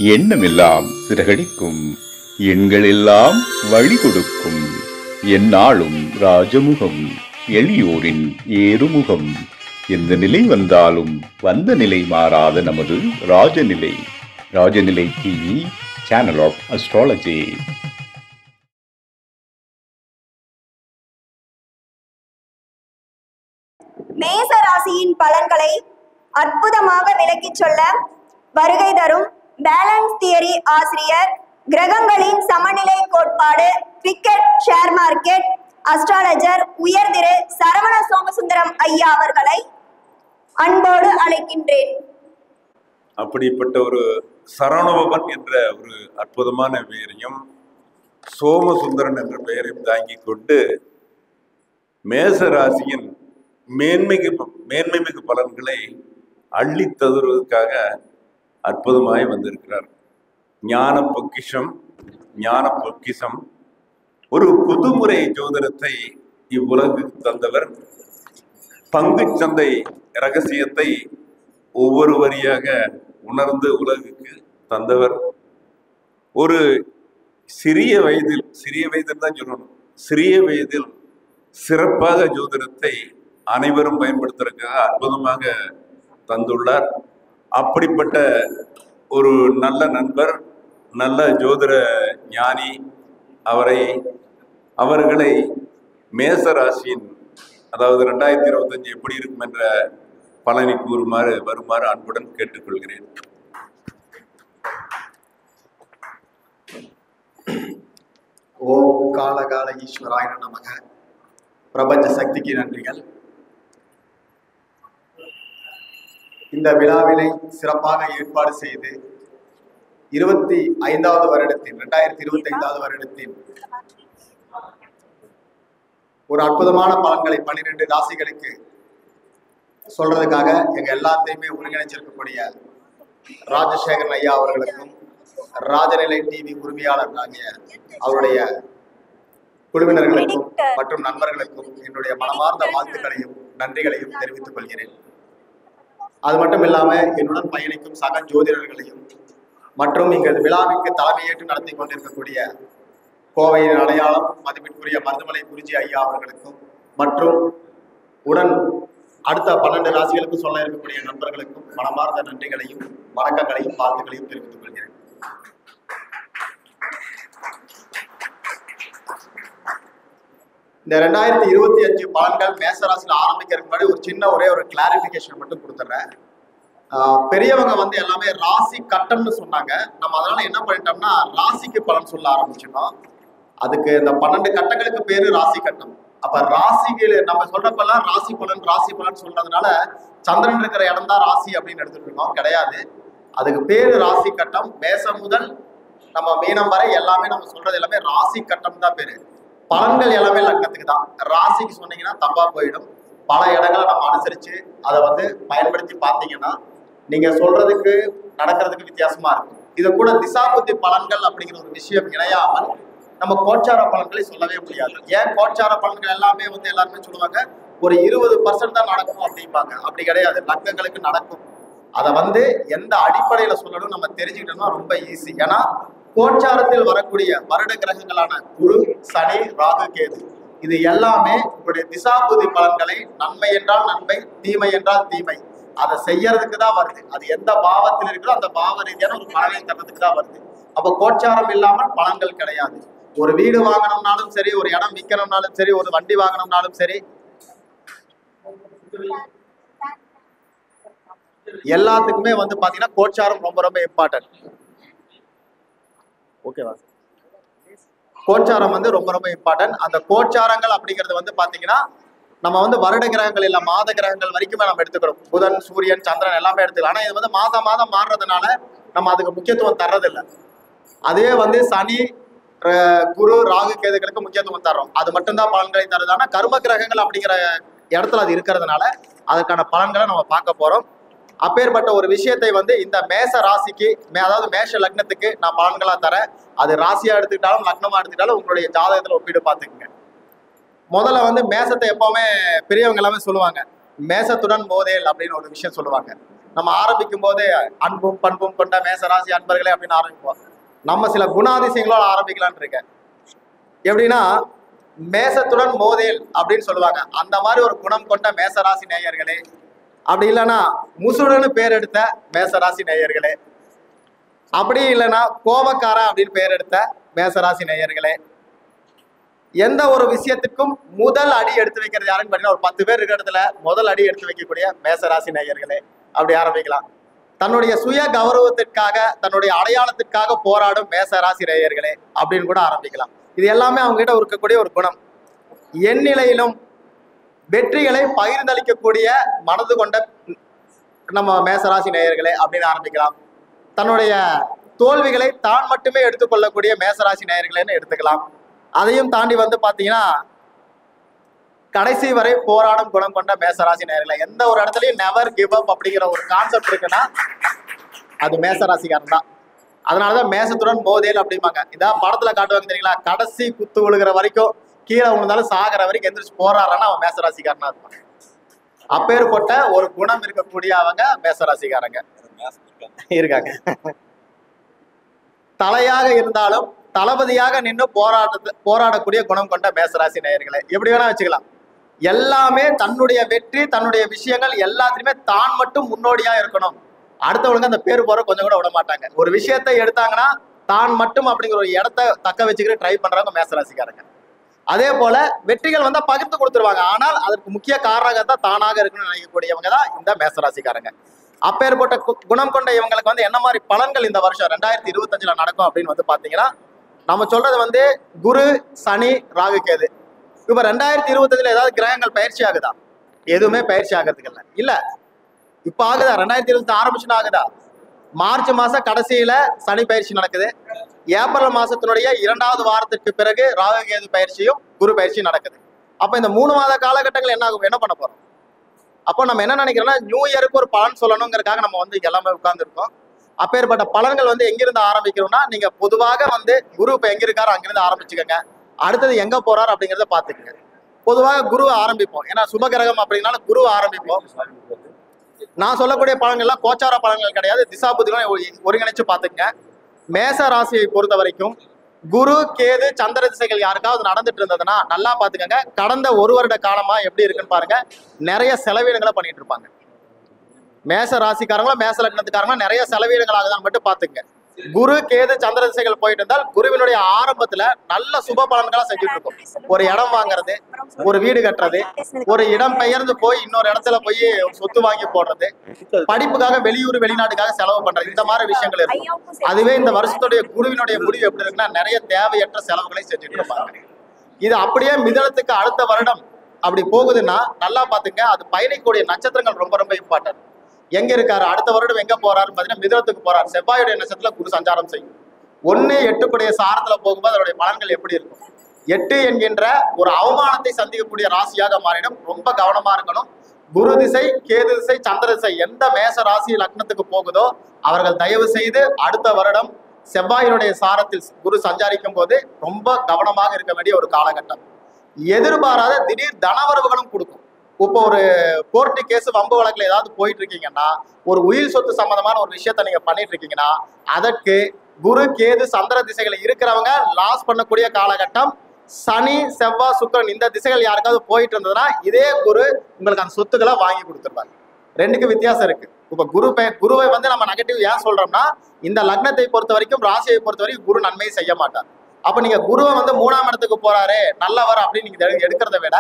எண்ணமெல்லாம் சிறகடிக்கும், எண்களெல்லாம் வழி கொடுக்கும், எந்நாளும் ராஜமுகம், எளியோரின் ஏறுமுகம். எந்த நிலை வந்தாலும் வந்த நிலை மாறாத நமது Rajanilai. Rajanilai TV, channel of astrology. மேச ராசியின் பலன்களை அற்புதமாக விளக்கிச் சொல்ல வருகை தரும் பேலன்ஸ் தியரி ஆசிரியர், கிரகங்களின் சமநிலை கோட்பாடு, கிரிக்கெட், ஷேர் மார்க்கெட் அஸ்ட்ராலஜர் உயர் திரு சரவண சோமசுந்தரம் ஐயா அவர்களை அன்போடு அழைக்கின்றேன். அப்படிப்பட்ட ஒரு சரவணபவன் என்ற ஒரு அற்புதமான பெயரையும் சோமசுந்தரன் என்ற பெயரையும் தாங்கி கொண்டு மேச ராசியின் மேன்மைமிகு பலன்களை அள்ளி தருவதற்காக அற்புதமாய் வந்திருக்கிறார். ஞான பொக்கிஷம் ஒரு புதுமுறை ஜோதிடத்தை இவ்வுலகுக்கு தந்தவர். பங்கு சந்தை ரகசியத்தை ஒவ்வொரு வரியாக உணர்ந்து உலகுக்கு தந்தவர். ஒரு சிறிய வயதில் தான் சொல்லணும், சிறிய வயதில் சிறப்பாக ஜோதிடத்தை அனைவரும் பயன்படுத்துறதுக்காக அற்புதமாக தந்துள்ளார். அப்படிப்பட்ட ஒரு நல்ல நண்பர், நல்ல ஜோதிட ஞானி. அவர்களை மேச ராசியின், அதாவது 2025 எப்படி இருக்கும் என்ற பலனை வருமாறு அன்புடன் கேட்டுக்கொள்கிறேன். ஓம் காலகால ஈஸ்வராய நமக. பிரபஞ்ச சக்திக்கு நன்றிகள். இந்த விழாவினை சிறப்பாக ஏற்பாடு செய்து 2025வது வருடத்தின் ஒரு அற்புதமான பலன்களை 12 ராசிகளுக்கு சொல்றதுக்காக எங்க எல்லாத்தையுமே ஒருங்கிணைச்சிருக்கக்கூடிய ராஜசேகரன் ஐயா அவர்களுக்கும், ராஜநிலை டிவி உரிமையாளர் ஆகிய அவருடைய குழுவினர்களுக்கும் மற்றும் நண்பர்களுக்கும் என்னுடைய மனமார்ந்த வாழ்த்துக்களையும் நன்றிகளையும் தெரிவித்துக் கொள்கிறேன். அது மட்டும் இல்லாம என்னுடன் பயணிக்கும் சக ஜோதிடர்களையும் மற்றும் இங்கு விழாவிற்கு தலைமையேற்று நடத்தி கொண்டிருக்கக்கூடிய கோவையின் அடையாளம் மதிப்பிற்குரிய மருதுமலை குருஜி ஐயா அவர்களுக்கும் மற்றும் உடன் அடுத்த 12 ராசிகளுக்கு சொல்ல இருக்கக்கூடிய நண்பர்களுக்கும் மனமார்ந்த நன்றிகளையும் வணக்கங்களையும் வாழ்த்துக்களையும் தெரிவித்துக் கொள்கிறேன். இந்த 2025 பலன்கள் மேசராசியில் ஆரம்பிக்கிறதுக்கு முன்னாடி ஒரே ஒரு கிளாரிபிகேஷன் மட்டும் கொடுத்துட்றேன். பெரியவங்க எல்லாமே ராசி கட்டம்னு சொன்னாங்க. நம்ம அதனால என்ன பண்ணிட்டோம்னா ராசிக்கு பலன் சொல்ல ஆரம்பிச்சிட்டோம். அதுக்கு இந்த 12 கட்டங்களுக்கு பேரு ராசி கட்டம். அப்ப ராசிகள் நம்ம சொல்றப்பெல்லாம் ராசி பலன் சொல்றதுனால சந்திரன் இருக்கிற இடம் தான் ராசி அப்படின்னு எடுத்துட்டு இருக்கோம். கிடையாது, அதுக்கு பேரு ராசி கட்டம். மேசம் முதல் நம்ம மீனம் வரை எல்லாமே நம்ம சொல்றது எல்லாமே ராசி கட்டம் தான் பேரு. பலன்கள் எல்லாமே லக்னத்துக்கு தான். ராசிக்கு சொன்னீங்கன்னா தப்பா போயிடும். பல இடங்களை நம்ம அனுசரிச்சு அதை பயன்படுத்தி பார்த்தீங்கன்னா நீங்க சொல்றதுக்கு நடக்கிறதுக்கு வித்தியாசமா இருக்கும். இதை கூட திசாபுத்தி பலன்கள் அப்படிங்கிற ஒரு விஷயம் இணையாமல் நம்ம கோச்சார பலன்களை சொல்லவே முடியாது. ஏன் கோச்சார பலன்கள் எல்லாமே எல்லாருமே சொல்லுவாங்க ஒரு 20% தான் நடக்கும் அப்படிம்பாங்க. அப்படி கிடையாது, லக்னங்களுக்கு நடக்கும். அதை எந்த அடிப்படையில சொல்லணும் நம்ம தெரிஞ்சுக்கிட்டோம்னா ரொம்ப ஈஸி. ஏன்னா கோச்சாரத்தில் வரக்கூடிய வருட கிரகங்களான குரு, சனி, ராகு, கேது இது எல்லாமே உங்களுடைய திசாபுதி பலன்களை நன்மை என்றால் நன்மை, தீமை என்றால் தீமை அதை செய்யறதுக்கு தான் வருது. அது எந்த பாவத்தில் இருக்கிறோ அந்த பாவ ரீதியான ஒரு பலனை தர்றதுக்கு தான் வருது. அப்ப கோச்சாரம் இல்லாமல் பலன்கள் கிடையாது. ஒரு வீடு வாங்கணும்னாலும் சரி, ஒரு இடம் விற்கணும்னாலும் சரி, ஒரு வண்டி வாங்கணும்னாலும் சரி, எல்லாத்துக்குமே பாத்தீங்கன்னா கோச்சாரம் ரொம்ப ரொம்ப இம்பார்ட்டன்ட். ஓகேவா? கோச்சாரம் ரொம்ப ரொம்ப இம்பார்ட்டன்ட். அந்த கோச்சாரங்கள் அப்படிங்கிறது பாத்தீங்கன்னா நம்ம வருட கிரகங்கள் இல்ல மாத கிரகங்கள் வரைக்குமே நம்ம எடுத்துக்கிறோம். புதன், சூரியன், சந்திரன் எல்லாமே எடுத்துக்கலாம். ஆனா இது மாதம் மாறுறதுனால நம்ம அதுக்கு முக்கியத்துவம் தர்றதில்லை. அதே சனி, குரு, ராகு, கேதுகளுக்கு முக்கியத்துவம் தர்றோம். அது மட்டும்தான் பலன்களை தருது. ஆனா கர்ம கிரகங்கள் அப்படிங்கிற இடத்துல அது இருக்கிறதுனால அதுக்கான பலன்களை நம்ம பார்க்க போறோம். அப்பேற்பட்ட ஒரு விஷயத்தை இந்த மேச ராசிக்கு, அதாவது மேஷ லக்னத்துக்கு நான் பலன்களா தரேன். அது ராசியா எடுத்துக்கிட்டாலும் லக்னமா எடுத்துக்கிட்டாலும் உங்களுடைய ஜாதகத்துல ஒப்பிட்டு பார்த்துக்குங்க. முதல்ல மேசத்தை எப்பவுமே பெரியவங்க எல்லாமே சொல்லுவாங்க, மேசத்துடன் மோதேல் அப்படின்னு ஒரு விஷயம் சொல்லுவாங்க. நம்ம ஆரம்பிக்கும் போதே அன்பும் பண்பும் கொண்ட மேசராசி அன்பர்களே அப்படின்னு ஆரம்பிப்போம். நம்ம சில குணாதிசயங்களோட ஆரம்பிக்கலான் இருக்கேன். எப்படின்னா மேசத்துடன் மோதேல் அப்படின்னு சொல்லுவாங்க. அந்த மாதிரி ஒரு குணம் கொண்ட மேசராசி நேயர்களே, அப்படி இல்லைன்னா முசுடுன்னு பேர் எடுத்த மேசராசி நேயர்களே, அப்படி இல்லைன்னா கோபக்காரா அப்படின்னு பேர் எடுத்த மேசராசி நேயர்களே, எந்த ஒரு விஷயத்துக்கும் முதல் அடி எடுத்து வைக்கிறது யாருன்னு பார்த்தீங்கன்னா ஒரு 10 பேர் இருக்கிற இடத்துல முதல் அடி எடுத்து வைக்கக்கூடிய மேசராசி நேயர்களே அப்படி ஆரம்பிக்கலாம். தன்னுடைய சுய கௌரவத்திற்காக தன்னுடைய அடையாளத்திற்காக போராடும் மேசராசி நேயர்களே அப்படின்னு கூட ஆரம்பிக்கலாம். இது எல்லாமே அவங்க கிட்ட இருக்கக்கூடிய ஒரு குணம். எந்நிலையிலும் வெற்றிகளை பகிர்ந்தளிக்கக்கூடிய மனது கொண்ட நம்ம மேசராசி நேயர்களே அப்படின்னு ஆரம்பிக்கலாம். தன்னுடைய தோல்விகளை தான் மட்டுமே எடுத்துக்கொள்ளக்கூடிய மேசராசி நேயர்களேன்னு எடுத்துக்கலாம். அதையும் தாண்டி வந்து பாத்தீங்கன்னா கடைசி வரை போராடும் குணம் கொண்ட மேசராசி நேயர்களே. எந்த ஒரு இடத்துலயும் நெவர் கிவ் அப் அப்படிங்கிற ஒரு கான்செப்ட் இருக்குன்னா அது மேசராசிக்காரன் தான். அதனாலதான் மேசத்துடன் மோதேல் அப்படிம்பாங்க. இதான் படத்துல காட்டுவாங்க தெரியுங்களா, கடைசி குத்து விழுகிற வரைக்கும் கீழே விழுந்தாலும் சாகிற வரைக்கும் எந்திரிச்சு போறாருன்னா அவன் மேசராசிக்காரனா இருப்பான். அப்பேற்பட்ட ஒரு குணம் இருக்கக்கூடிய அவங்க மேசராசிக்காரங்க இருக்காங்க. தலையாக இருந்தாலும் தளபதியாக நின்று போராடக்கூடிய குணம் கொண்ட மேசராசி நேயர்களை எப்படி வேணா வச்சுக்கலாம். எல்லாமே தன்னுடைய வெற்றி தன்னுடைய விஷயங்கள் எல்லாத்துலயுமே தான் மட்டும் முன்னோடியா இருக்கணும். அடுத்தவங்களுக்கு அந்த பேர் போற கொஞ்சம் கூட விட மாட்டாங்க. ஒரு விஷயத்தை எடுத்தாங்கன்னா தான் மட்டும் அப்படிங்கிற ஒரு இடத்த தக்க வச்சுக்கிட்டு ட்ரை பண்றவங்க மேசராசிக்காரங்க. அதே போல வெற்றிகள் வந்தா பகிர்ந்து கொடுத்துருவாங்க. ஆனால் அதற்கு முக்கிய காரணம் தானாக இருக்கணும்னு நினைக்கக்கூடியவங்க தான் இந்த மேசராசிக்காரங்க. அப்பேற்பட்ட குணம் கொண்ட இவங்களுக்கு வந்து என்ன மாதிரி பலன்கள் இந்த வருஷம் 2025 நடக்கும் அப்படின்னு வந்து பாத்தீங்கன்னா, நம்ம சொல்றது வந்து குரு சனி ராகு கேது. இப்ப 2025 ஏதாவது கிரகங்கள் பயிற்சி ஆகுதா? எதுவுமே பயிற்சி ஆகிறதுக்கு இல்ல. இப்ப ஆகுதா? 2020 ஆரம்பிச்சுன்னு ஆகுதா? மார்ச் மாசம் கடைசியில சனி பயிற்சி நடக்குது. ஏப்ரல் மாசத்தினுடைய 2வது வாரத்திற்கு பிறகு ராகு கேது பயிற்சியும் குரு பயிற்சியும் நடக்குது. அப்ப இந்த 3 மாத காலகட்டங்கள் என்ன ஆகும், என்ன பண்ண போறோம்? அப்போ நம்ம என்ன நினைக்கிறோம்னா நியூ இயருக்கு ஒரு பலன் சொல்லணுங்கிறதுக்காக நம்ம வந்து எல்லாமே உட்கார்ந்து இருக்கோம். அப்பேற்பட்ட பலன்கள் வந்து எங்கிருந்து ஆரம்பிக்கிறோம்னா, நீங்க பொதுவாக வந்து குரு இப்ப எங்க இருக்காரு அங்கிருந்து ஆரம்பிச்சுக்கோங்க. அடுத்தது எங்க போறாரு அப்படிங்கிறத பாத்துக்கங்க. பொதுவாக குருவை ஆரம்பிப்போம். ஏன்னா சுபகிரகம் அப்படின்னால குருவை ஆரம்பிப்போம். நான் சொல்லக்கூடிய பலன்கள் எல்லாம் கோச்சார பலன்கள் கிடையாது, திசாபுத்திகளை ஒருங்கிணைச்சு பாத்துக்கங்க. மேச ராசியை பொறுத்த வரைக்கும் குரு கேது சந்திர திசைகள் யாருக்காவது நடந்துட்டு இருந்ததுன்னா நல்லா பாத்துக்கங்க. கடந்த 1 வருட காலமா எப்படி இருக்குன்னு பாருங்க. நிறைய செலவீடுகளை பண்ணிட்டு இருப்பாங்க. மேச ராசிக்காரங்களும் மேச லக்னத்துக்காரங்களும் நிறைய செலவீடுகள் ஆகுதான்னு மட்டும் பாத்துங்க. குரு கேது சந்திர திசைகள் போயிட்டு இருந்தால் குருவினுடைய ஆரம்பத்துல நல்ல சுப பலன்களா செஞ்சுட்டு இருக்கும். ஒரு இடம் வாங்குறது, ஒரு வீடு கட்டுறது, ஒரு இடம் பெயர்ந்து போய் இன்னொரு இடத்துல போய் சொத்து வாங்கி போடுறது, படிப்புக்காக வெளியூர் வெளிநாட்டுக்காக செலவு பண்றது, இந்த மாதிரி விஷயங்கள் இருக்கும். அதுவே இந்த வருஷத்துடைய குருவினுடைய முடிவு எப்படி இருக்குன்னா நிறைய தேவையற்ற செலவுகளை செஞ்சுட்டு இருப்பாங்க. இது அப்படியே மிதனத்துக்கு அடுத்த வருடம் அப்படி போகுதுன்னா நல்லா பாத்துங்க. அது பயணிக்கூடிய நட்சத்திரங்கள் ரொம்ப ரொம்ப இம்பார்ட்டன்ட். எங்க இருக்காரு அடுத்த வருடம் எங்க போறாருன்னு பாத்தீங்கன்னா மிதுனத்துக்கு போறாரு. செவ்வாயுடைய நட்சத்திரத்துல குரு சஞ்சாரம் செய்யும். 1-8 சாரத்துல போகும்போது அதனுடைய பலன்கள் எப்படி இருக்கும்? 8 என்கின்ற ஒரு அவமானத்தை சந்திக்கக்கூடிய ராசியாக மாறிடும். ரொம்ப கவனமா இருக்கணும். குரு திசை கேது திசை சந்திர திசை எந்த மேச ராசி லக்னத்துக்கு போகுதோ அவர்கள் தயவு செய்து அடுத்த வருடம் செவ்வாயினுடைய சாரத்தில் குரு சஞ்சாரிக்கும் போது ரொம்ப கவனமாக இருக்க வேண்டிய ஒரு காலகட்டம். எதிர்பாராத திடீர் தனவரவுகளும் கொடுக்கும். இப்போ ஒரு கோர்ட்டு கேஸ் வம்பு வழக்குல ஏதாவது போயிட்டு இருக்கீங்கன்னா, ஒரு உயிர் சொத்து சம்பந்தமான ஒரு விஷயத்த நீங்க பண்ணிட்டு இருக்கீங்கன்னா அதற்கு குரு கேது சந்திர திசைகள் இருக்கிறவங்க லாஸ் பண்ணக்கூடிய காலகட்டம். சனி செவ்வாய் சுக்கிரன் இந்த திசைகள் யாருக்காவது போயிட்டு இருந்ததுன்னா இதே குரு உங்களுக்கு அந்த சொத்துக்களை வாங்கி கொடுத்துருப்பாங்க. ரெண்டுக்கு வித்தியாசம் இருக்கு. இப்ப குருவை வந்து நம்ம நெகட்டிவ் ஏன் சொல்றோம்னா, இந்த லக்னத்தை பொறுத்த வரைக்கும் ராசியை பொறுத்த வரைக்கும் குரு நன்மையை செய்ய மாட்டார். அப்ப நீங்க குருவை வந்து 3ஆம் இடத்துக்கு போறாரு நல்லவர் அப்படின்னு நீங்க எடுக்கிறத விட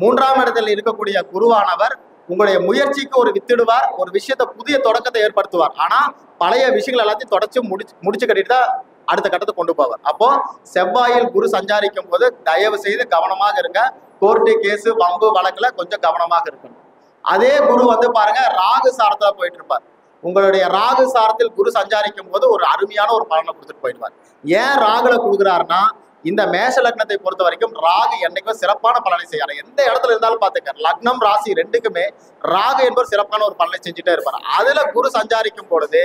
3ஆம் இடத்துல இருக்கக்கூடிய குருவானவர் உங்களுடைய முயற்சிக்கு ஒரு வித்திடுவார். ஒரு விஷயத்த புதிய தொடக்கத்தை ஏற்படுத்துவார். ஆனா பழைய விஷயங்கள் எல்லாத்தையும் தொடச்சு முடிச்சு கட்டிட்டு தான் அடுத்த கட்டத்தை கொண்டு போவார். அப்போ செவ்வாயில் குரு சஞ்சாரிக்கும் போது தயவு செய்து கவனமாக இருங்க. கோர்ட்டு கேஸ் வம்பு வழக்குல கொஞ்சம் கவனமாக இருக்கணும். அதே குரு வந்து பாருங்க ராகு சாரத்துல போயிட்டு இருப்பார். உங்களுடைய ராகு சாரத்தில் குரு சஞ்சாரிக்கும் போது ஒரு அருமையான ஒரு பலனை கொடுத்துட்டு போயிடுவார். ஏன் ராகுல கொடுக்குறாருன்னா, இந்த மேஷ லக்னத்தை பொறுத்த வரைக்கும் ராகு என்னைக்கும் சிறப்பான பலனை செய்யறாரு. எந்த இடத்துல இருந்தாலும் பாத்துக்க, லக்னம் ராசி ரெண்டுக்குமே ராகு என்பவர் சிறப்பான ஒரு பலனை செஞ்சுட்டே இருப்பார். அதுல குரு சஞ்சாரிக்கும் பொழுது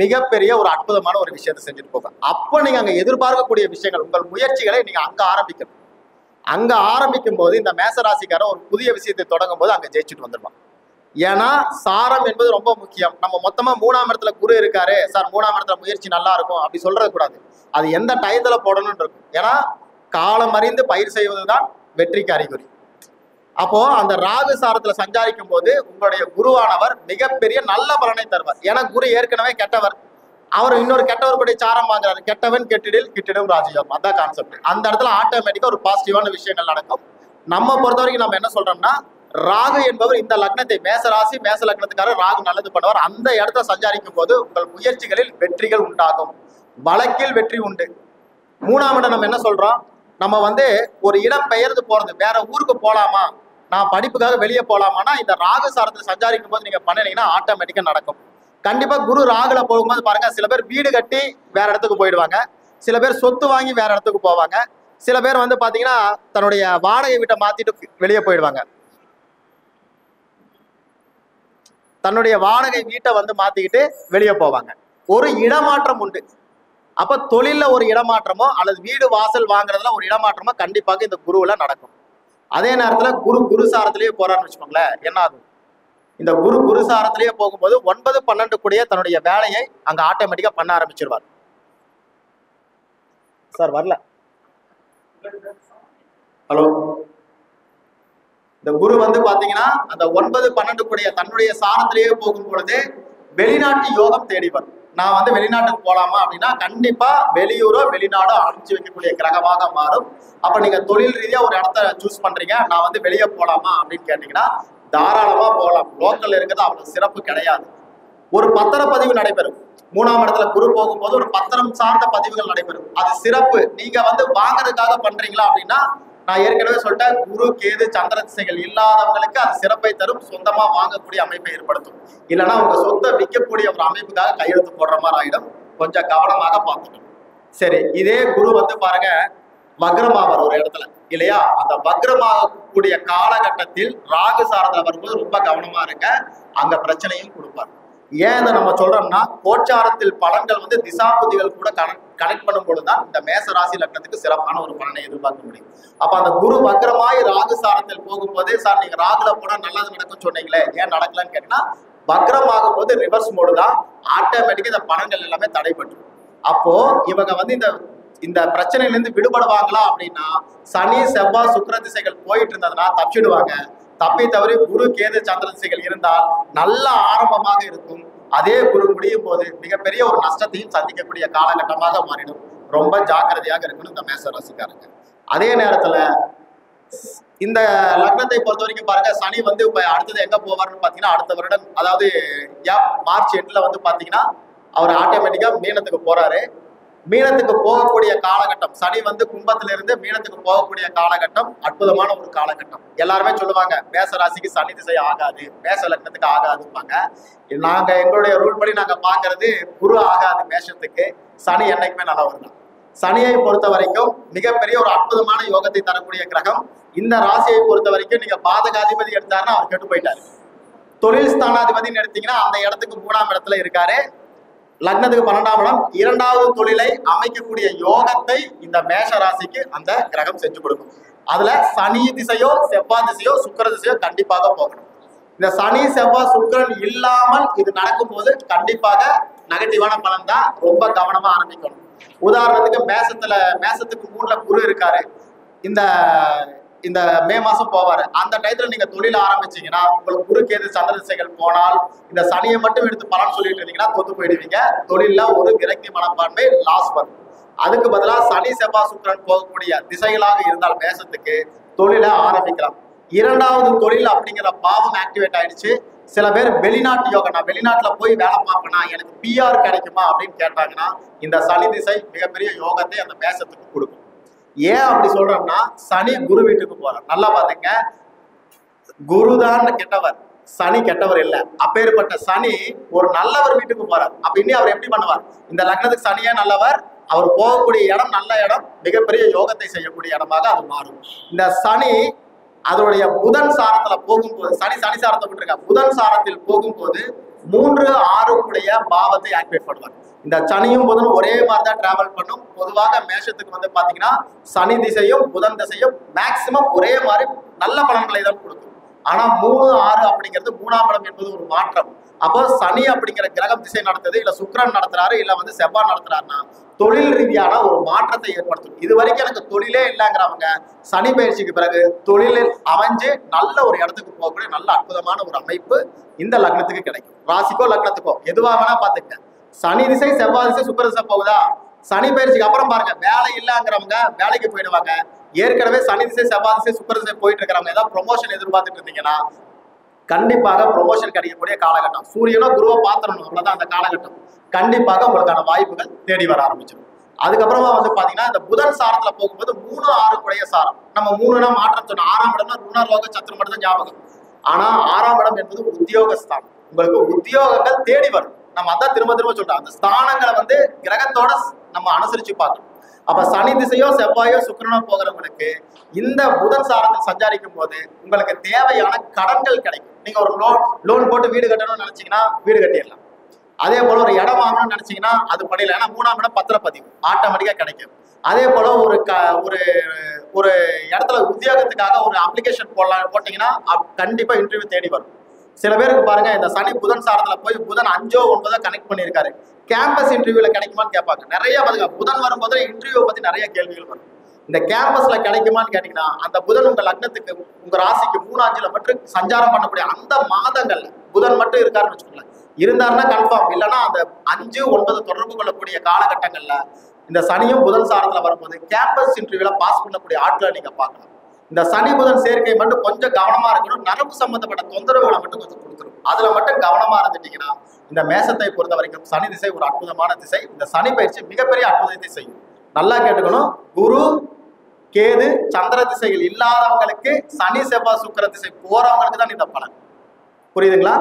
மிகப்பெரிய ஒரு அற்புதமான ஒரு விஷயத்தை செஞ்சுட்டு போங்க. அப்போ நீங்க அங்க எதிர்பார்க்கக்கூடிய விஷயங்கள், உங்கள் முயற்சிகளை நீங்க அங்க ஆரம்பிக்கணும். அங்க ஆரம்பிக்கும் போது இந்த மேச ராசிக்காரன் ஒரு புதிய விஷயத்தை தொடங்கும் போது அங்க ஜெயிச்சுட்டு வந்துடுவான். ஏன்னா சாரம் என்பது ரொம்ப முக்கியம். நம்ம மொத்தமா 3ஆம் இடத்துல குரு இருக்காரு சார், 3ஆம் இடத்துல முயற்சி நல்லா இருக்கும் அப்படி சொல்றது கூடாது. அது எந்த டயத்துல போடணும்னு இருக்கும். ஏன்னா காலம் அறிந்து பயிர் செய்வதுதான் வெற்றிக்கு அறிகுறி. அப்போ அந்த ராகு சாரத்துல சஞ்சாரிக்கும் போது உங்களுடைய குருவானவர் மிகப்பெரிய நல்ல பலனை தருவார். ஏன்னா குரு ஏற்கனவே கெட்டவர், அவர் இன்னொரு கெட்டவருடைய சாரம் வாங்குறாரு. கெட்டவன் கெட்டிடில் கிட்டிடும் ராஜயோகம், அதான் கான்செப்ட். அந்த இடத்துல ஆட்டோமேட்டிக்கா ஒரு பாசிட்டிவான விஷயங்கள் நடக்கும். நம்ம பொறுத்த வரைக்கும் நம்ம என்ன சொல்றோம்னா, ராகு என்பவர் இந்த லக்னத்தை, மேச ராசி மேச லக்னத்துக்காரர் ராகு நல்லது பண்ணுவார். அந்த இடத்துல சஞ்சாரிக்கும் போது உங்கள் முயற்சிகளில் வெற்றிகள் உண்டாகும், வழக்கில் வெற்றி உண்டு. 3ஆம் இடம் நம்ம என்ன சொல்றோம், நம்ம ஒரு இடம் பெயர்ந்து போறது, வேற ஊருக்கு போலாமா, நான் படிப்புக்காக வெளியே போலாமான்னா இந்த ராகு சாரத்துல சஞ்சாரிக்கும் போது நீங்க பண்ணினீங்கன்னா ஆட்டோமேட்டிக்கா நடக்கும். கண்டிப்பா குரு ராகுல போகும்போது பாருங்க, சில பேர் வீடு கட்டி வேற இடத்துக்கு போயிடுவாங்க, சில பேர் சொத்து வாங்கி வேற இடத்துக்கு போவாங்க, சில பேர் பாத்தீங்கன்னா தன்னுடைய வாடகை வீட்டை மாத்திட்டு வெளியே போயிடுவாங்க, தன்னுடைய வாடகை வீட்டை மாத்திக்கிட்டு வெளியே போவாங்க. ஒரு இடமாற்றம் உண்டு. அப்ப தொழில ஒரு இடமாற்றமோ அல்லது வீடு வாசல் வாங்குறதுல ஒரு இடமாற்றமோ கண்டிப்பாக இந்த குருவுல நடக்கும். அதே நேரத்துல குரு சாரத்திலேயே போறான்னு வச்சுக்கோங்களேன், என்ன ஆகும், இந்த குரு சாரத்திலேயே போகும்போது 9, 12 கூடிய தன்னுடைய வேலையை அங்க ஆட்டோமேட்டிக்கா பண்ண ஆரம்பிச்சிருவார். சார் வரல, ஹலோ. இந்த குரு பாத்தீங்கன்னா அந்த 9, 12 கூடிய தன்னுடைய சாரத்திலேயே போகும் பொழுது வெளிநாட்டு யோகம் தேடி வரும். நான் வெளிநாட்டுக்கு போலாமா அப்படின்னா கண்டிப்பா வெளியூரோ வெளிநாடோ அனுப்பிச்சு வைக்கக்கூடிய கிரகமாக மாறும். அப்ப நீங்க தொழில் ரீதியா ஒரு இடத்த சூஸ் பண்றீங்க, நான் வெளியே போலாமா அப்படின்னு கேட்டீங்கன்னா தாராளமா போகலாம். லோக்கல் இருக்கிறது அவ்வளவு சிறப்பு கிடையாது. ஒரு பத்திரப்பதிவு நடைபெறும். 3ஆம் இடத்துல குரு போகும்போது ஒரு பத்திரம் சார்ந்த பதிவுகள் நடைபெறும். அது சிறப்பு. நீங்க வாங்குறதுக்காக பண்றீங்களா அப்படின்னா, நான் ஏற்கனவே சொல்லிட்டேன், குரு கேது சந்திர திசைகள் இல்லாதவங்களுக்கு அது சிறப்பை தரும், சொந்தமா வாங்கக்கூடிய அமைப்பை ஏற்படுத்தும். இல்லைன்னா உங்க சொத்தை விற்கக்கூடிய ஒரு அமைப்புக்காக கையெழுத்து போடுற மாதிரி ஆயிடும். கொஞ்சம் கவனமாக பார்த்துக்கணும். சரி, இதே குரு பாருங்க வக்ரமாவார் ஒரு இடத்துல இல்லையா, அந்த வக்ரமாகக்கூடிய காலகட்டத்தில் ராகு சாரத்துல வரும்போது ரொம்ப கவனமா இருங்க, அங்க பிரச்சனையும் கொடுப்பார். ஏன் இதை நம்ம சொல்றோம்னா, கோச்சாரத்தில் பலன்கள் திசாபுதிகள் கூட கனெக்ட் பண்ணும் பொழுதுதான் இந்த மேச ராசி லக்னத்துக்கு சிறப்பான ஒரு பலனை எதிர்பார்க்க முடியும். அப்ப அந்த குரு வக்ரமாய் ராகு சாரத்தில் போகும்போதே, சார் நீங்க ராகுல போனா நல்லது நடக்கும் சொன்னீங்களே, ஏன் நடக்கலன்னு கேட்டீங்கன்னா, வக்ரமாகும் போது ரிவர்ஸ் மோடு தான், ஆட்டோமேட்டிக்கா இந்த பலன்கள் எல்லாமே தடைபட்டு. அப்போ இவங்க இந்த பிரச்சனையில இருந்து விடுபடுவாங்களா அப்படின்னா, சனி செவ்வாய் சுக்கிர திசைகள் போயிட்டு இருந்ததுன்னா தப்பிடுவாங்க. தப்பி தவறி குரு கேது சந்திர திசைகள் இருந்தால் நல்ல ஆரம்பமாக இருக்கும். அதே குரு முடியும் போது மிகப்பெரிய ஒரு நஷ்டத்தையும் சந்திக்கக்கூடிய காலகட்டமாக மாறிடும். ரொம்ப ஜாக்கிரதையாக இருக்கணும் இந்த மேச ராசிக்காரங்க. அதே நேரத்துல இந்த லக்னத்தை பொறுத்த வரைக்கும் பாருங்க, சனி இப்ப அடுத்தது எங்க போவார்னு பாத்தீங்கன்னா, அடுத்த வருடம் அதாவது மார்ச் எண்ட்ல பாத்தீங்கன்னா அவர் ஆட்டோமேட்டிக்கா மீனத்துக்கு போறாரு. மீனத்துக்கு போகக்கூடிய காலகட்டம், சனி கும்பத்துல இருந்து மீனத்துக்கு போகக்கூடிய காலகட்டம் அற்புதமான ஒரு காலகட்டம். எல்லாருமே சொல்லுவாங்க மேச ராசிக்கு சனி திசை ஆகாது, மேச லக்னத்துக்கு ஆகாதுப்பாங்க. நாங்க எங்களுடைய ரூல் படி நாங்க பாக்குறது குரு ஆகாது மேஷத்துக்கு, சனி என்னைக்குமே நல்லவர் தான். சனியை பொறுத்த வரைக்கும் மிகப்பெரிய ஒரு அற்புதமான யோகத்தை தரக்கூடிய கிரகம். இந்த ராசியை பொறுத்த வரைக்கும் நீங்க பாதகாதிபதி எடுத்தாருன்னா அவர் கெட்டு போயிட்டாரு. தொழில் ஸ்தானாதிபதினு எடுத்தீங்கன்னா அந்த இடத்துக்கு 3ஆம் இடத்துல இருக்காரு. லக்னத்துக்கு 12ஆம் இடம், 2வது தொழிலை அமைக்கக்கூடிய யோகத்தை இந்த மேஷ ராசிக்கு அந்த கிரகம் செஞ்சு கொடுக்கும். அதுல சனி திசையோ செவ்வாய் திசையோ சுக்கிர திசையோ கண்டிப்பாக போகணும். இந்த சனி செவ்வாய் சுக்கிரன் இல்லாமல் இது நடக்கும் போது கண்டிப்பாக நெகட்டிவான பலன் தான். ரொம்ப கவனமா ஆரம்பிக்கணும். உதாரணத்துக்கு மேசத்துக்கு 3ல குரு இருக்காரு, இந்த மே மாசம் போவாரு. அந்த டயத்துல நீங்க தொழில் ஆரம்பிச்சீங்கன்னா உங்களுக்கு குரு கேது சந்திர திசைகள் போனால் இந்த சனியை மட்டும் எடுத்து பலன் சொல்லிட்டு இருந்தீங்கன்னா தோத்து போயிடுவீங்க. தொழில ஒரு விரக்தி மனப்பான்மை லாஸ் வரும். அதுக்கு பதிலாக சனி செவ்வாய் சுக்கிரன் போகக்கூடிய திசைகளாக இருந்தால் மேசத்துக்கு தொழிலை ஆரம்பிக்கலாம். 2வது தொழில் அப்படிங்கிற பாவம் ஆக்டிவேட் ஆயிடுச்சு. சில பேர் வெளிநாட்டு யோகம், நான் வெளிநாட்டுல போய் வேலை பார்ப்பேனா, எனக்கு பிஆர் கிடைக்குமா அப்படின்னு கேட்டாங்கன்னா இந்த சனி திசை மிகப்பெரிய யோகத்தை அந்த மேசத்துக்கு கொடுக்கும். ஏன் அப்படி சொல்றோம்னா, சனி குரு வீட்டுக்கு போறார். நல்லா பாத்துங்க, குருதான் கெட்டவர், சனி கெட்டவர் இல்ல. அப்பேற்பட்ட சனி ஒரு நல்லவர் வீட்டுக்கு போறார். அப்ப இனி அவர் எப்படி பண்ணுவார், இந்த லக்னத்துக்கு சனியே நல்லவர், அவர் போகக்கூடிய இடம் நல்ல இடம், மிகப்பெரிய யோகத்தை செய்யக்கூடிய இடமாக அது மாறும். இந்த சனி அதனுடைய புதன் சாரத்துல போகும்போது, சனி சாரத்தை விட்டுருக்க, புதன் சாரத்தில் போகும்போது 3, 6 கூடிய பாவத்தை ஆக்டிவேட் பண்ணுவார். இந்த சனியும் புதனும் ஒரே மாதிரி தான் டிராவல் பண்ணும். பொதுவாக மேஷத்துக்கு பாத்தீங்கன்னா சனி திசையும் புதன் திசையும் மேக்சிமம் ஒரே மாதிரி நல்ல பலன்களை தான் கொடுக்கும். ஆனா 3, 6 அப்படிங்கிறது 3ஆம் இடம் என்பது ஒரு மாற்றம். அப்போ சனி அப்படிங்கிற கிரகம் திசை நடத்துது, இல்ல சுக்கிரன் நடத்துறாரு, இல்ல வந்து செவ்வாய் நடத்துறாருன்னா தொழில் ரீதியான ஒரு மாற்றத்தை ஏற்படுத்தும். இது வரைக்கும் எனக்கு தொழிலே இல்லைங்கிறவங்க சனி பயிற்சிக்கு பிறகு தொழிலில் அமைஞ்சு நல்ல ஒரு இடத்துக்கு போகக்கூடிய நல்ல அற்புதமான ஒரு அமைப்பு இந்த லக்னத்துக்கு கிடைக்கும். ராசிக்கோ லக்னத்துக்கோ எதுவா வேணா பாத்துக்க. சனி திசை, செவ்வாய் திசை, சுக்கிர திசை போகுதா, சனி பயிற்சிக்கு அப்புறம் பாருங்க வேலை இல்லைங்கிறவங்க வேலைக்கு போயிடுவாங்க. ஏற்கனவே சனி திசை, செவ்வாய் திசை, சுக்கிர திசை போயிட்டு இருக்கிறவங்க ஏதாவது ப்ரொமோஷன் எதிர்பார்த்துட்டு இருந்தீங்கன்னா கண்டிப்பாக ப்ரொமோஷன் கிடைக்கக்கூடிய காலகட்டம். சூரியனோ குருவோ பாத்திரணும், அவ்வளவுதான் அந்த காலகட்டம். கண்டிப்பாக உங்களுக்கான வாய்ப்புகள் தேடி வர ஆரம்பிச்சிடும். அதுக்கப்புறமா வந்து பாத்தீங்கன்னா இந்த புதன் சாரத்துல போகும்போது 3, 6 குடைய சாரம். நம்ம 3னா மாற்றம் சொன்னோம். 6ஆம் இடம்னா ருணரோக சத்துரு மட்டும் தான் ஞாபகம். ஆனா 6ஆம் இடம் என்பது உத்தியோகஸ்தானம். உங்களுக்கு உத்தியோகங்கள் தேடி வரும். நம்ம அதான் திரும்ப திரும்ப சொல்றோம். அந்த ஸ்தானங்களை வந்து கிரகத்தோட நம்ம அனுசரிச்சு பார்க்கணும். அப்ப சனி திசையோ செவ்வாயோ சுக்கிரனோ போகிறவங்களுக்கு இந்த புதன் சாரத்தில் சஞ்சாரிக்கும் போது உங்களுக்கு தேவையான கடன்கள் கிடைக்கும். நீங்க ஒரு லோன் போட்டு வீடு கட்டணும்னு நினைச்சீங்கன்னா வீடு கட்டிடலாம். அதே போல ஒரு இடம் வாங்கணும்னு நினைச்சீங்கன்னா அது படியல. ஏன்னா 3ஆம் இடம் பத்திரப்பதிவு ஆட்டோமேட்டிக்கா கிடைக்கும். அதே போல ஒரு இடத்துல உத்தியோகத்துக்காக ஒரு அப்ளிகேஷன் போட்டீங்கன்னா கண்டிப்பா இன்டர்வியூ தேடி வரும். சில பேருக்கு பாருங்க இந்த சனி புதன் சாரத்துல போய் புதன் 5, 9 கனெக்ட் பண்ணியிருக்காரு. கேம்பஸ் இன்டர்வியூல கிடைக்குமான்னு கேட்பாங்க. நிறைய பதில் புதன் வரும்போது இன்டர்வியூ பத்தி நிறைய கேள்விகள் வரும். இந்த கேம்பஸ்ல கிடைக்குமான்னு கேட்டீங்கன்னா அந்த புதன் உங்க லக்னத்துக்கு உங்க ராசிக்கு 3, 5ல மட்டும் சஞ்சாரம் பண்ணக்கூடிய அந்த மாதங்கள்ல புதன் மட்டும் இருக்காருன்னு வச்சுக்கோங்களேன். இருந்தாருன்னா கன்ஃபார்ம், இல்லைன்னா அந்த 5, 9 தொடர்பு கொள்ளக்கூடிய காலகட்டங்கள்ல இந்த சனியும் புதன் சாரத்துல வரும்போது கேம்பஸ் இன்டர்வியூல பாஸ் பண்ணக்கூடிய ஆட்களை நீங்க பார்க்கலாம். இந்த சனி புதன் சேர்க்கை மட்டும் கொஞ்சம் கவனமா இருக்கணும். நரம்பு சம்பந்தப்பட்ட தொந்தரவுகளை மட்டும் கொஞ்சம் கொடுத்துரும். அதுல மட்டும் கவனமா இருந்துட்டீங்கன்னா இந்த மேசத்தை பொறுத்த வரைக்கும் சனி திசை ஒரு அற்புதமான திசை. இந்த சனி பயிற்சி மிகப்பெரிய அற்புதத்தை செய்யும். நல்லா கேட்டுக்கணும். குரு, கேது, சந்திர திசைகள் இல்லாதவங்களுக்கு சனி, செவ்வாய், சுக்கிர திசை போறவங்களுக்கு தான் இந்த பலன். புரியுதுங்களா?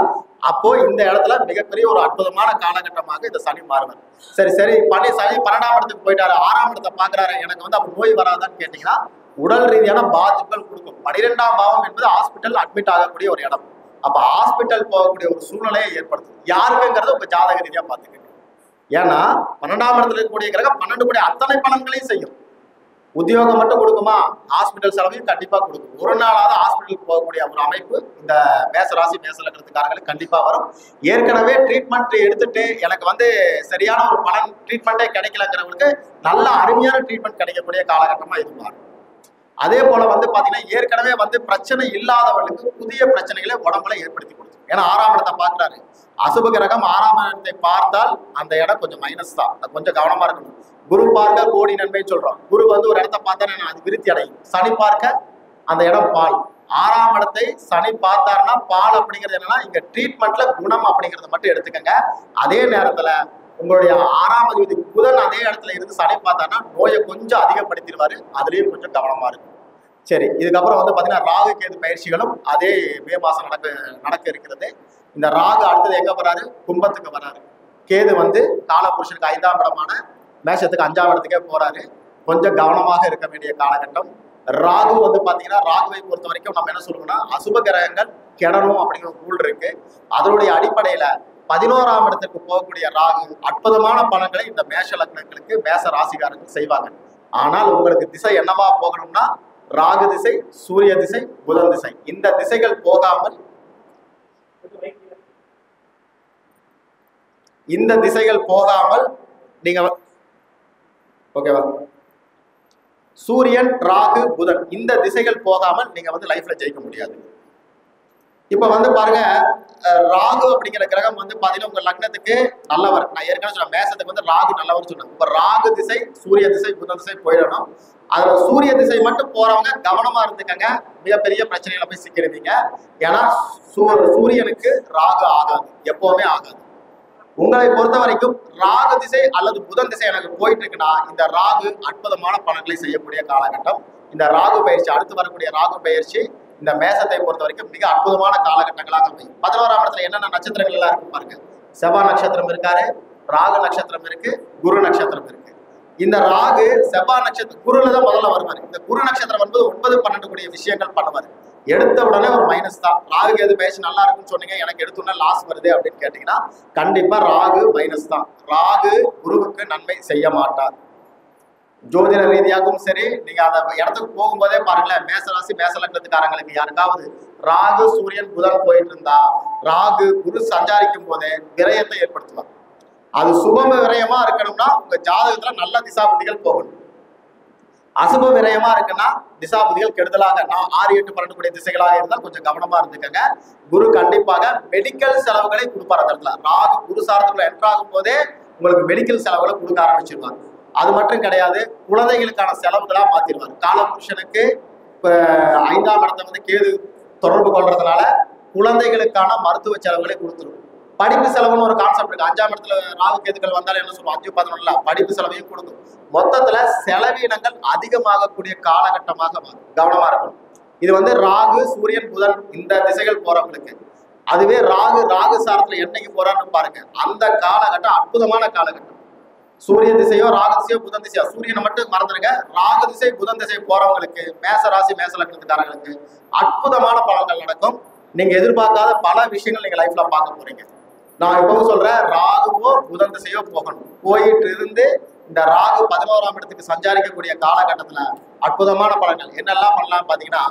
அப்போ இந்த இடத்துல மிகப்பெரிய ஒரு அற்புதமான காலகட்டமாக இந்த சனி மாறுவார். சரி சனி 12ஆம் இடத்துக்கு போயிட்டாரு, 6ஆம் இடத்தை பாக்குறாரு, எனக்கு வந்து அப்ப நோய் வராதான்னு கேட்டீங்கன்னா உடல் ரீதியான பாதிப்புகள் கொடுக்கும். 12ஆம் பாவம் என்பது ஹாஸ்பிட்டல் அட்மிட் ஆகக்கூடிய ஒரு இடம். அப்ப ஹாஸ்பிட்டல் போகக்கூடிய ஒரு சூழ்நிலையை ஏற்படுத்தும். யாருக்குங்கிறத உங்க ஜாதக ரீதியா பாத்துக்கங்க. ஏன்னா 12ஆம் இடத்துல இருக்கக்கூடிய கிரகம் 12 கூடிய அத்தனை பலன்களையும் செய்யும். உத்தியோகம் மட்டும் கொடுக்குமா? ஹாஸ்பிட்டல் செலவையும் கண்டிப்பா கொடுக்கும். ஒரு நாளாவது ஹாஸ்பிட்டலுக்கு போகக்கூடிய ஒரு அமைப்பு இந்த மேச ராசி மேச லக்னத்துக்காரங்களுக்கு கண்டிப்பா வரும். ஏற்கனவே ட்ரீட்மெண்ட் எடுத்துட்டு எனக்கு வந்து சரியான ஒரு பலன் ட்ரீட்மெண்ட்டே கிடைக்கலங்கிறவங்களுக்கு நல்ல அருமையான ட்ரீட்மெண்ட் கிடைக்கக்கூடிய காலகட்டமா இது மாறும். அதே போல வந்து பாத்தீங்கன்னா ஏற்கனவே வந்து பிரச்சனை இல்லாதவர்களுக்கு புதிய பிரச்சனைகளை உடம்புல ஏற்படுத்தி கொடுக்கும். ஏன்னா 6ஆம் இடத்தை பார்க்கிறாரு. அசுப கிரகம் 6ஆம் இடத்தை பார்த்தால் அந்த இடம் கொஞ்சம் மைனஸ் தான். கொஞ்சம் கவனமா இருக்கணும். குரு பார்க்க கோடி நன்மைன்னு சொல்றோம். குரு வந்து ஒரு இடத்த பார்த்தா அது விருத்தி அடையும். சனி பார்க்க அந்த இடம் பால். 6ஆம் இடத்தை சனி பார்த்தாருன்னா பால் அப்படிங்கிறது என்னன்னா இங்க ட்ரீட்மெண்ட்ல குணம் அப்படிங்கறத மட்டும் எடுத்துக்கங்க. அதே நேரத்துல உங்களுடைய 6ஆம் அதிபதி புதன் அதே இடத்துல இருந்து சனி பார்த்தாருன்னா நோயை கொஞ்சம் அதிகப்படுத்திடுவாரு. அதுலயும் கொஞ்சம் கவனமா இருக்கும். சரி, இதுக்கப்புறம் வந்து பாத்தீங்கன்னா ராகு கேது பயிற்சிகளும் அதே மே மாசம் நடக்க இருக்கிறது. இந்த ராகு அடுத்தது எங்க வராரு? கும்பத்துக்கு வராரு. கேது வந்து காலபுருஷனுக்கு 5ஆம் இடமான மேஷத்துக்கு 5ஆம் இடத்துக்கே போறாரு. கொஞ்சம் கவனமாக இருக்க வேண்டிய காலகட்டம். ராகு வந்து பாத்தீங்கன்னா ராகுவை பொறுத்த வரைக்கும் நம்ம என்ன சொல்லுவோம்னா அசுப கிரகங்கள் கெடணும் அப்படிங்கிற ஒரு ரூல் இருக்கு. அதனுடைய அடிப்படையில 11ஆம் இடத்துக்கு போகக்கூடிய ராகு அற்புதமான பலன்களை இந்த மேஷ லக்னங்களுக்கு மேச ராசிகாரர்கள் செய்வாங்க. ஆனால் உங்களுக்கு திசை என்னவா போகணும்னா ராகு திசை, சூரிய திசை, புதன் திசை, இந்த திசைகள் போகாமல் நீங்க ஓகேவா, சூரியன், ராகு, புதன் இந்த திசைகள் போகாமல் நீங்க வந்து லைஃப்ல ஜெயிக்க முடியாது. இப்ப வந்து பாருங்க, ராகு அப்படிங்கிற கிரகம் வந்து பாத்தீங்கன்னா உங்க லக்னத்துக்கு நல்லவர். நான் ஏற்கனவே சொன்ன மேசத்துக்கு வந்து ராகு நல்லவர் சொன்னேன். இப்ப ராகு திசை, சூரிய திசை, புதன் திசை போயிடணும். அதுல சூரிய திசை மட்டும் போறவங்க கவனமா இருந்துக்கங்க. மிகப்பெரிய பிரச்சனைகளை போய் சிக்கிருந்தீங்க. ஏன்னா சூரியனுக்கு ராகு ஆகாது, எப்பவுமே ஆகாது. உங்களை பொறுத்த வரைக்கும் ராகு திசை அல்லது புதன் திசை எனக்கு போயிட்டு இருக்குன்னா இந்த ராகு அற்புதமான பலன்களை செய்யக்கூடிய காலகட்டம். இந்த ராகு பயிற்சி, அடுத்து வரக்கூடிய ராகு பயிற்சி இந்த மேசத்தை பொறுத்த வரைக்கும் மிக அற்புதமான காலகட்டங்களாக அமையும். 11ஆம் இடத்துல என்னென்ன நட்சத்திரங்கள் எல்லாம் இருக்கு பாருங்க. செவ்வாய் நட்சத்திரம் இருக்காரு, ராகு நட்சத்திரம் இருக்கு, குரு நட்சத்திரம் இருக்கு. இந்த ராகு செவ்வாய் நட்சத்திரம் குருல தான் முதல்ல வருவார். இந்த குரு நட்சத்திரம் வந்து 9, 12 கூடிய விஷயங்கள் பண்ணுவார். எடுத்த உடனே ஒரு மைனஸ் தான். ராகு எது பேசி நல்லா இருக்குன்னு சொன்னீங்க, எனக்கு எடுத்த உடனே லாஸ் வருது அப்படின்னு கேட்டீங்கன்னா கண்டிப்பா ராகு மைனஸ் தான். ராகு குருவுக்கு நன்மை செய்ய மாட்டார். ஜோதிட ரீதியாகவும் சரி, நீங்க அந்த இடத்துக்கு போகும்போதே பாருங்களேன், மேசராசி மேச லக்னத்துக்காரங்களுக்கு யாருக்காவது ராகு சூரியன் புதன் போயிட்டு இருந்தா, ராகு குரு சஞ்சாரிக்கும் போதே விரயத்தை ஏற்படுத்துவார். அது சுபம விரயமா இருக்கணும்னா உங்க ஜாதகத்துல நல்ல திசாபுதிகள் போகணும். அசுப விரயமா இருக்குன்னா திசாபுதிகள் கெடுதலாக 6, 8, 12 கூடிய திசைகளாக இருந்தால் கொஞ்சம் கவனமா இருந்துக்கங்க. குரு கண்டிப்பாக மெடிக்கல் செலவுகளை கொடுப்பார். அந்த இடத்துல ராகு குரு சாரத்துக்குள்ள என்ட்ராகும் போதே உங்களுக்கு மெடிக்கல் செலவுகளை கொடுக்க ஆரம்பிச்சிருவார். அது மட்டும் கிடையாது, குழந்தைகளுக்கான செலவுகளா மாத்திடுவார். காலபுருஷனுக்கு இப்ப 5ஆம் இடத்தை வந்து கேது தொடர்பு கொள்றதுனால குழந்தைகளுக்கான மருத்துவ செலவுகளை கொடுத்துரும். படிப்பு செலவுன்னு ஒரு கான்செப்ட் இருக்கு. 5ஆம் இடத்துல ராகு கேதுக்கள் வந்தாலும் என்ன சொல்லுவோம், 5, 11 படிப்பு செலவையும் கொடுக்கும். மொத்தத்துல செலவினங்கள் அதிகமாகக்கூடிய காலகட்டமாக மாறும். கவனமா இருக்கணும். இது வந்து ராகு சூரியன் புதன் இந்த திசைகள் போறவங்களுக்கு. அதுவே ராகு சாரத்துல என்னைக்கு போறான்னு பாருங்க, அந்த காலகட்டம் அற்புதமான காலகட்டம். சூரிய திசையோ ராகு திசையோ புதன் திசையோ, சூரியனை மட்டும் மறந்துருங்க, ராகு திசை புதன் திசை போறவங்களுக்கு மேச ராசி மேச லக்னத்துக்காரங்களுக்கு அற்புதமான பலன்கள் நடக்கும். நீங்க எதிர்பார்க்காத பல விஷயங்கள் நீங்க லைஃப்ல பார்க்க போறீங்க. நான் இப்பவும் சொல்றேன், ராகுவோ புதன் திசையோ போகணும். போயிட்டு இருந்து இந்த ராகு 11ஆம் இடத்துக்கு சஞ்சாரிக்கக்கூடிய காலகட்டத்துல அற்புதமான பலன்கள் என்னெல்லாம் பண்ணலாம் பாத்தீங்கன்னா,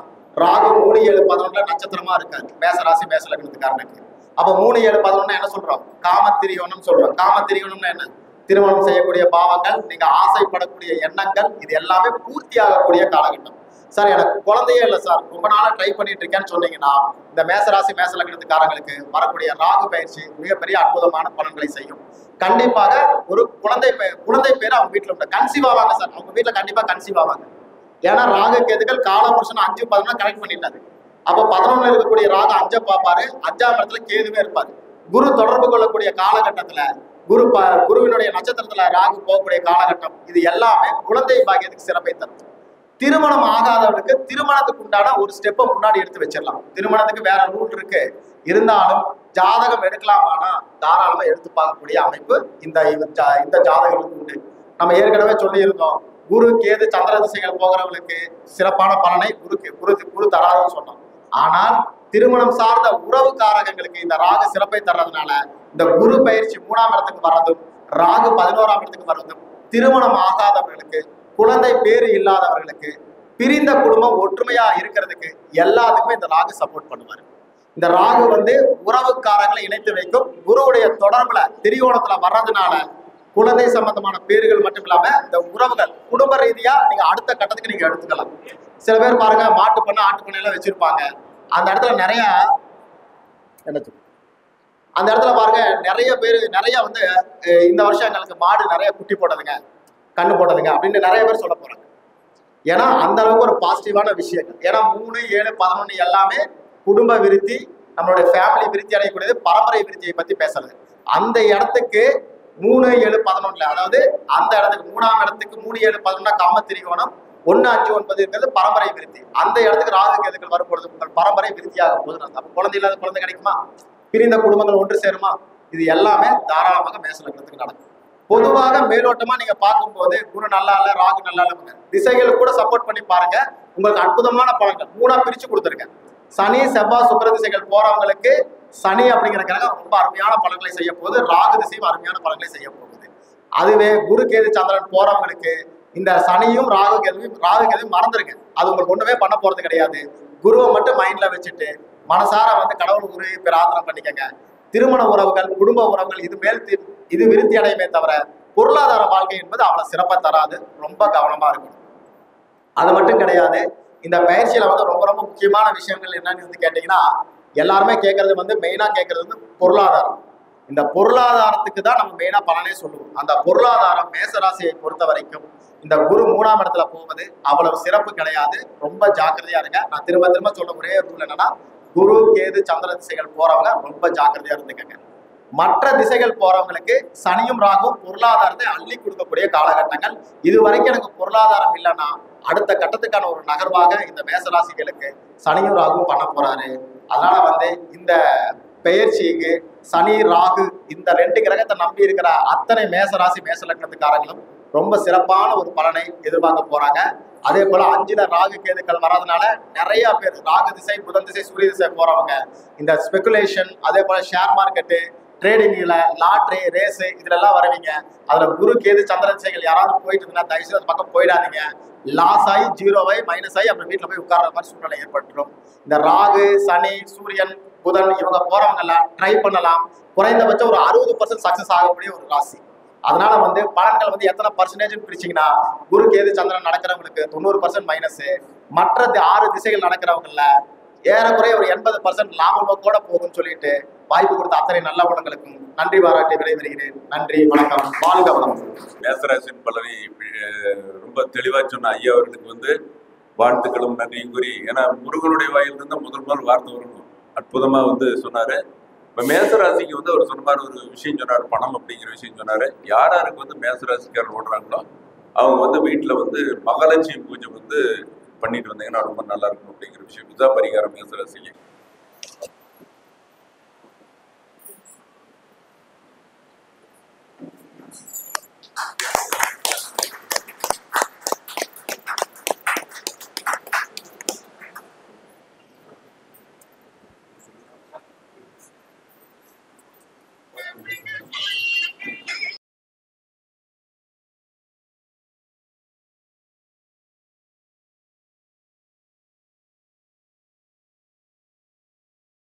ராகு 3, 7, 11 நட்சத்திரமா இருக்காரு மேசராசி மேச லக்னத்துக்காரனுக்கு. அப்ப 3, 7, 11 என்ன சொல்றோம், காமத்திரியோணம் சொல்றோம். காமத்திரியோணம்னா என்ன, திருமணம் செய்யக்கூடிய பாவங்கள், நீங்க ஆசைப்படக்கூடிய எண்ணங்கள், இது எல்லாமே பூர்த்தி ஆகக்கூடிய காலகட்டம். சார் எனக்கு குழந்தையே இல்லை சார், ரொம்ப நாளா ட்ரை பண்ணிட்டு இருக்கேன்னு சொன்னீங்கன்னா, இந்த மேசராசி மேச லக்னத்துக்காரங்களுக்கு வரக்கூடிய ராகு பயிற்சி மிகப்பெரிய அற்புதமான பலன்களை செய்யும். கண்டிப்பாக ஒரு குழந்தை பேர் அவங்க வீட்டுல உண்டு. கன்சீவ் ஆவாங்க சார், அவங்க வீட்டுல கண்டிப்பா கன்சீவ் ஆவாங்க. ஏன்னா ராகு கேதுக்கள் காலபுருஷன் 5, 11 கனெக்ட் பண்ணிட்டாரு. அப்ப 11 இருக்கக்கூடிய ராகு 5 பார்ப்பாரு, 5ஆம் இடத்துல கேதுவே இருப்பாரு. குரு தொடர்பு கொள்ளக்கூடிய காலகட்டத்துல குருவினுடைய நட்சத்திரத்துல ராகு போகக்கூடிய காலகட்டம், இது எல்லாமே குழந்தை பாக்கியத்துக்கு சிறப்பை தரும். திருமணம் ஆகாதவனுக்கு திருமணத்துக்கு உண்டான ஒரு ஸ்டெப்பை முன்னாடி எடுத்து வச்சிடலாம். திருமணத்துக்கு வேற ரூட் இருக்கு, இருந்தாலும் ஜாதகம் எடுக்கலாமானா தாராளமா எடுத்து பார்க்கக்கூடிய அமைப்பு இந்த ஜாதகங்களுக்கு உண்டு. நம்ம ஏற்கனவே சொல்லி இருந்தோம், குரு கேது சந்திர திசைகள் போகிறவங்களுக்கு சிறப்பான பலனை குரு தராதுன்னு சொன்னோம். ஆனால் திருமணம் சார்ந்த உறவு காரகங்களுக்கு இந்த ராகு சிறப்பை தர்றதுனால இந்த குரு பயிற்சி 3ஆம் இடத்துக்கு வர்றதும் ராகு 11ஆம் இடத்துக்கு வர்றதும் திருமணம் ஆகாதவர்களுக்கு, குழந்தை பேரு இல்லாதவர்களுக்கு, பிரிந்த குடும்பம் ஒற்றுமையா இருக்கிறதுக்கு எல்லாத்துக்குமே இந்த ராகு சப்போர்ட் பண்ணுவாரு. இந்த ராகு வந்து உறவுக்காரங்களை இணைத்து வைக்கும். குருவுடைய தொடர்புல திரிகோணத்துல வர்றதுனால குழந்தை சம்பந்தமான பேர்கள் மட்டும் இல்லாம இந்த உறவுகள் குடும்ப ரீதியா நீங்க அடுத்த கட்டத்துக்கு நீங்க எடுத்துக்கலாம். சில பேர் பாருங்க, மாட்டு பண்ணை ஆட்டு பண்ணை எல்லாம் வச்சிருப்பாங்க. அந்த இடத்துல நிறைய அந்த இடத்துல பாருங்க நிறைய வந்து இந்த வருஷம் எங்களுக்கு மாடு நிறைய குட்டி போட்டதுங்க, கண்ணு போட்டதுங்க அப்படின்னு நிறைய பேர் சொல்ல போறாங்க. ஏன்னா அந்த அளவுக்கு ஒரு பாசிட்டிவான விஷயங்கள். ஏன்னா 3, 7, 11 எல்லாமே குடும்ப விருத்தி, நம்மளுடைய ஃபேமிலி விருத்தி அடையக்கூடியது, பரம்பரை விருத்தியை பத்தி பேசுறது. அந்த இடத்துக்கு 3, 7, 11 அதாவது அந்த இடத்துக்கு 3ஆம் இடத்துக்கு 3, 7, 11 காமத்திரிகோணம், 1, 5, 9 இருக்கிறது பரம்பரை விருத்தி. அந்த இடத்துக்கு ராகு கேதுக்கள் வரும்பொழுது உங்கள் பரம்பரை விருத்தியாக போகுது. அப்ப குழந்தை இல்லாத குழந்தை கிடைக்குமா, பிரிந்த குடும்பங்கள் ஒன்று சேருமா, இது எல்லாமே தாராளமாக மேச லக்னத்துக்கு நடக்கும். பொதுவாக மேலோட்டமா நீங்க பார்க்கும்போது குரு நல்லா இல்ல ராகு நல்லா இல்ல, திசைகள் கூட சப்போர்ட் பண்ணி பாருங்க, உங்களுக்கு அற்புதமான பலன்கள் 3ஆ பிரிச்சு கொடுத்துருக்கேன். சனி செவ்வாய் சுக்கிர திசைகள் போறவங்களுக்கு சனி அப்படிங்கிற கிரகம் ரொம்ப அருமையான பலன்களை செய்ய போகுது, ராகு திசையும் அருமையான பலன்களை செய்ய போகுது. அதுவே குரு கேது சந்திரன் போறவங்களுக்கு இந்த சனியும் ராகு கேதுவும் மறந்துருங்க, அது உங்களுக்கு ஒண்ணுமே பண்ண போறது கிடையாது. குருவை மட்டும் மைண்ட்ல வச்சுட்டு மனசார வந்து கடவுள் குரு பிரார்த்தனை பண்ணிக்கங்க. திருமண உறவுகள், குடும்ப உறவுகள் இது விருத்தி அடையுமே தவிர பொருளாதார வாழ்க்கை என்பது அவ்வளவு சிறப்பா தராது. ரொம்ப கவனமா இருக்கணும். அது மட்டும் கிடையாது, இந்த பயிற்சியில வந்து ரொம்ப ரொம்ப முக்கியமான விஷயங்கள் என்னன்னு வந்து கேட்டீங்கன்னா, எல்லாருமே கேட்கறது வந்து மெயினா கேட்கறது வந்து பொருளாதாரம். இந்த பொருளாதாரத்துக்கு தான் நம்ம மெயினா பலனே சொல்லுவோம். அந்த பொருளாதாரம் மேசராசியை பொறுத்த வரைக்கும் இந்த குரு 3ஆம் இடத்துல போவது அவ்வளவு சிறப்பு கிடையாது. ரொம்ப ஜாக்கிரதையா இருங்க. நான் திரும்ப சொல்ல ஒரே ரூல் என்னன்னா, குரு கேது சந்திர திசைகள் போறவங்க ரொம்ப ஜாக்கிரதையா இருந்துக்கங்க. மற்ற திசைகள் போறவங்களுக்கு சனியும் ராகும் பொருளாதாரத்தை அள்ளி கொடுக்கக்கூடிய காலகட்டங்கள். இது வரைக்கும் எனக்கு பொருளாதாரம் இல்லைன்னா அடுத்த கட்டத்துக்கான ஒரு நகர்வாக இந்த மேசராசிகளுக்கு சனியும் ராகும் பண்ண போறாரு. அதனால வந்து இந்த பெயர்ச்சிக்கு சனி ராகு இந்த 2 கிரகத்தை நம்பி இருக்கிற அத்தனை மேசராசி மேச லக்னத்துக்காரங்களும் ரொம்ப சிறப்பான ஒரு பலனை எதிர்பார்க்க போறாங்க. அதே போல 5ல ராகு கேதுக்கள் வர்றதுனால நிறைய பேர் ராகு திசை புதன் திசை சூரிய திசை போறவங்க இந்த ஸ்பெகுலேஷன், அதே போல ஷேர் மார்க்கெட்டு, ட்ரேடிங்ல, லாட்ரி, ரேஸு இதுலெல்லாம் வருவீங்க. அதுல குரு, கேது, சந்திரன் திசைகள் யாராவது போயிட்டு இருந்தா தயவு செய்து அந்த பக்கம் போயிடாதீங்க. லாஸ் ஆகி, ஜீரோவாய், மைனஸ் ஆகி அப்புறம் வீட்டுல போய் உட்கார்ற மாதிரி சூழ்நிலை ஏற்பட்டுரும். இந்த ராகு, சனி, சூரியன், புதன் இவங்க போறவங்க எல்லாம் ட்ரை பண்ணலாம். குறைந்தபட்சம் ஒரு 60% சக்சஸ் ஆகக்கூடிய ஒரு ராசி. அதனால பலன்கள் எத்தனை பர்சன்டேஜ் பிரிச்சிங்கன்னா, குரு, கேது, சந்திரன் நடக்கிறவங்களுக்கு 90% மைனஸ், மற்ற 6 திசைகள் நடக்கிறவங்கல ஏறக்குறைய ஒரு 80% லாபமோட போகும்னு சொல்லிட்டு வாய்ப்பு கொடுத்த அத்தனை நல்ல குணங்களுக்கும் நன்றி பாராட்டி விடைபெறுகிறேன். நன்றி, வணக்கம், வாழ்க வளம். மேசராசின் பலனை ரொம்ப தெளிவா சொன்ன ஐயா அவர்களுக்கு வாழ்த்துக்களும் நன்றியும் கூறி, ஏன்னா முருகனுடைய வாயிலிருந்து முதல் வார்த்தை வரணும். அற்புதமா சொன்னாரு. இப்போ மேசராசிக்கு அவர் சொன்ன மாதிரி ஒரு விஷயம் சொன்னார், பணம் அப்படிங்கிற விஷயம் சொன்னாரு. யாருக்கு மேசராசிக்காரர் ஓடுறாங்களோ அவங்க வீட்டில் மகாலட்சுமி பூஜை பண்ணிட்டு வந்தீங்கன்னா ரொம்ப நல்லா இருக்கும் அப்படிங்கிற விஷயம். இதுதான் பரிகாரம் மேசராசிக்கு.